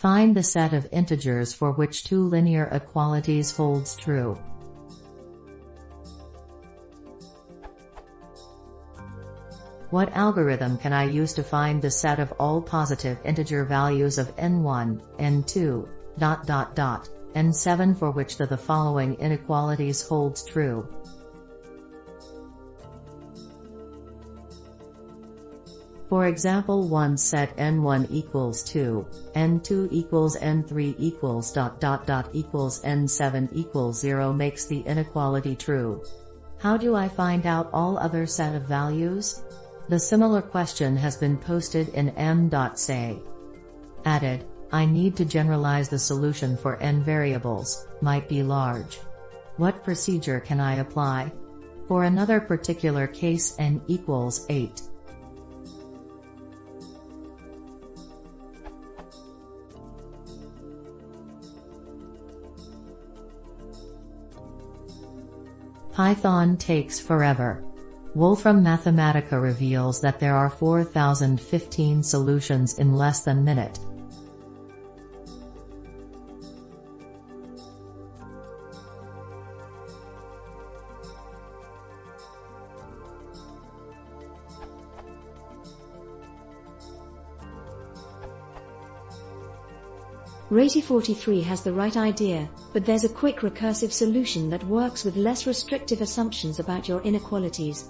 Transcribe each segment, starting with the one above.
Find the set of integers for which two linear equalities holds true. What algorithm can I use to find the set of all positive integer values of n1, n2, n7 for which the following inequalities holds true? For example, one set n1 equals 2, n2 equals n3 equals equals n7 equals 0 makes the inequality true. How do I find out all other set of values? The similar question has been posted in m.say. Added, I need to generalize the solution for n variables, might be large. What procedure can I apply? For another particular case n equals 8. Python takes forever. Wolfram Mathematica reveals that there are 4,015 solutions in less than a minute. Rati43 has the right idea, but there's a quick recursive solution that works with less restrictive assumptions about your inequalities.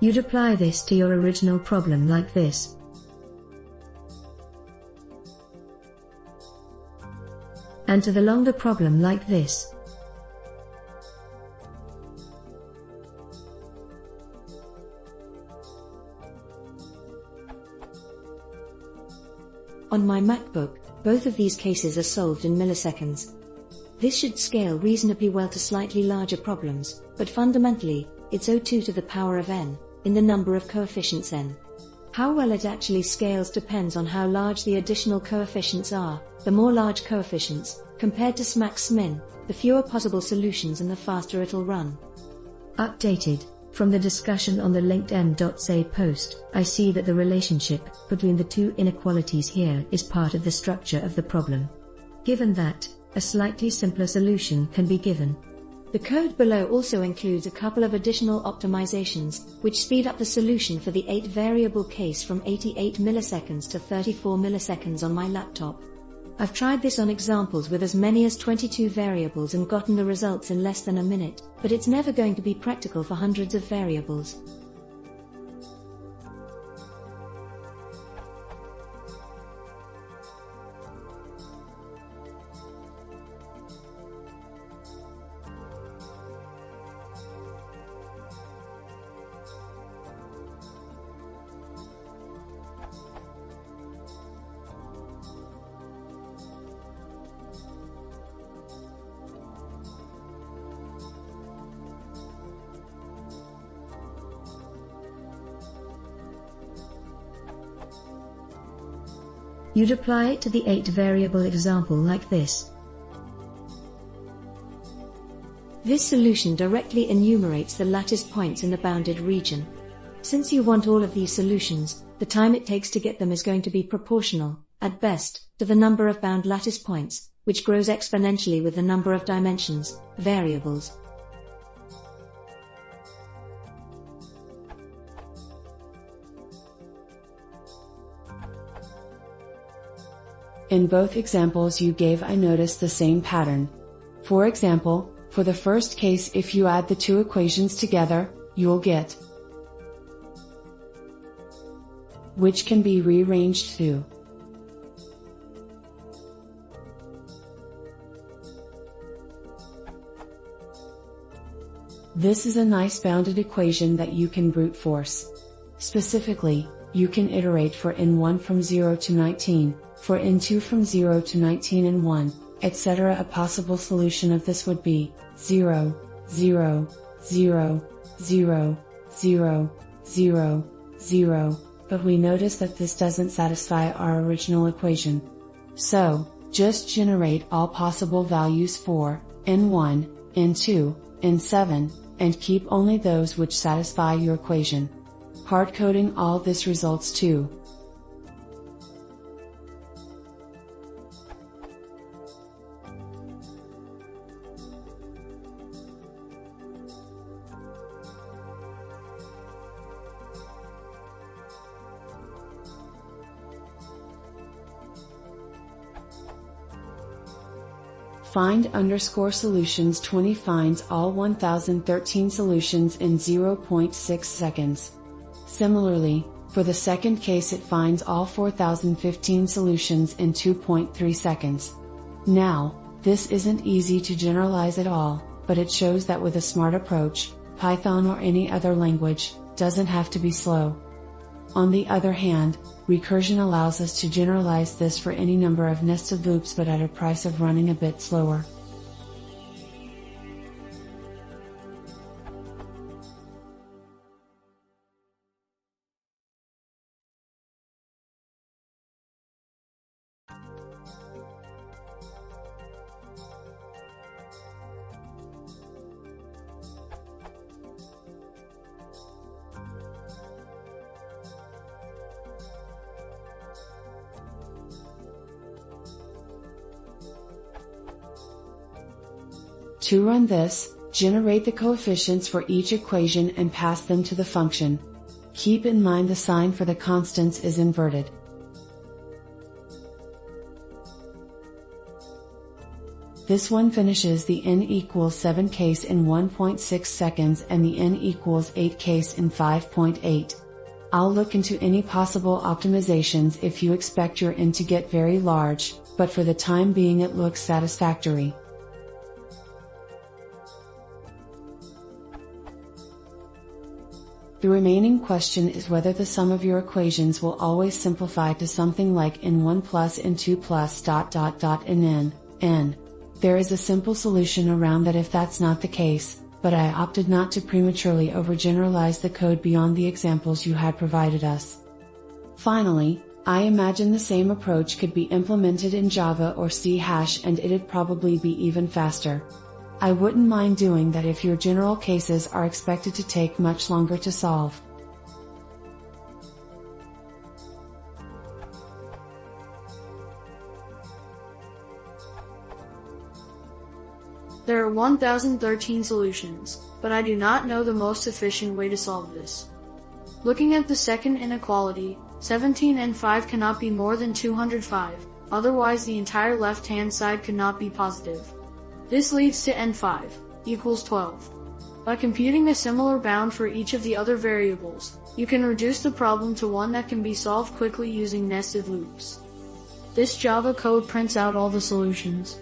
You'd apply this to your original problem like this. And to the longer problem like this. On my MacBook, both of these cases are solved in milliseconds. This should scale reasonably well to slightly larger problems, but fundamentally, it's 02 to the power of n, in the number of coefficients n. How well it actually scales depends on how large the additional coefficients are. The more large coefficients, compared to SMAX/min, the fewer possible solutions and the faster it'll run. Updated. From the discussion on the linked m.say post, I see that the relationship between the two inequalities here is part of the structure of the problem. Given that, a slightly simpler solution can be given. The code below also includes a couple of additional optimizations, which speed up the solution for the 8-variable case from 88 milliseconds to 34 milliseconds on my laptop. I've tried this on examples with as many as 22 variables and gotten the results in less than a minute, but it's never going to be practical for hundreds of variables. You'd apply it to the 8-variable example like this. This solution directly enumerates the lattice points in the bounded region. Since you want all of these solutions, the time it takes to get them is going to be proportional, at best, to the number of bound lattice points, which grows exponentially with the number of dimensions, variables. In both examples you gave, I noticed the same pattern. For example, for the first case, if you add the two equations together, you'll get, which can be rearranged to this is a nice bounded equation that you can brute force. Specifically, you can iterate for n1 from 0 to 19, for n2 from 0 to 19 and 1, etc. A possible solution of this would be 0, 0, 0, 0, 0, 0, 0, but we notice that this doesn't satisfy our original equation. So, just generate all possible values for n1, n2, n7, and keep only those which satisfy your equation. Hard-coding all this results to find_solutions 20 finds all 1013 solutions in 0.6 seconds. Similarly, for the second case it finds all 4015 solutions in 2.3 seconds. Now, this isn't easy to generalize at all, but it shows that with a smart approach, Python or any other language doesn't have to be slow. On the other hand, recursion allows us to generalize this for any number of nested loops but at a price of running a bit slower. To run this, generate the coefficients for each equation and pass them to the function. Keep in mind the sign for the constants is inverted. This one finishes the n equals 7 case in 1.6 seconds and the n equals 8 case in 5.8. I'll look into any possible optimizations if you expect your n to get very large, but for the time being it looks satisfactory. The remaining question is whether the sum of your equations will always simplify to something like n1 plus n2 plus ... n. There is a simple solution around that if that's not the case, but I opted not to prematurely overgeneralize the code beyond the examples you had provided us. Finally, I imagine the same approach could be implemented in Java or C# and it'd probably be even faster. I wouldn't mind doing that if your general cases are expected to take much longer to solve. There are 1013 solutions, but I do not know the most efficient way to solve this. Looking at the second inequality, 17 and 5 cannot be more than 205, otherwise the entire left-hand side could not be positive. This leads to n5 equals 12. By computing a similar bound for each of the other variables, you can reduce the problem to one that can be solved quickly using nested loops. This Java code prints out all the solutions.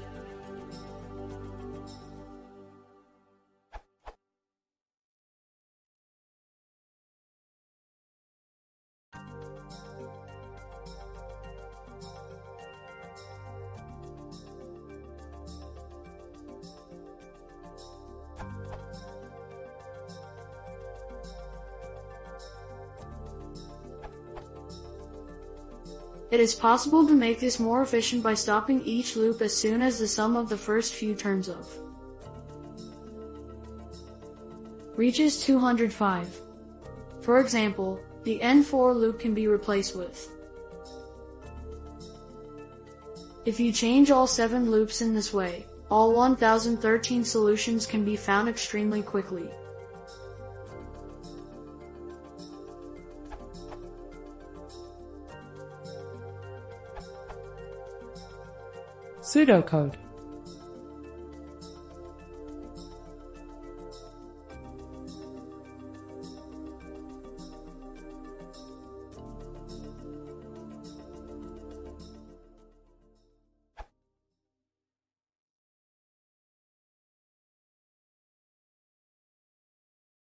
It is possible to make this more efficient by stopping each loop as soon as the sum of the first few terms of reaches 205. For example, the n4 loop can be replaced with. If you change all 7 loops in this way, all 1013 solutions can be found extremely quickly. Pseudocode.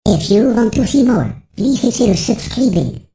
If you want to see more, Difficile subscribing.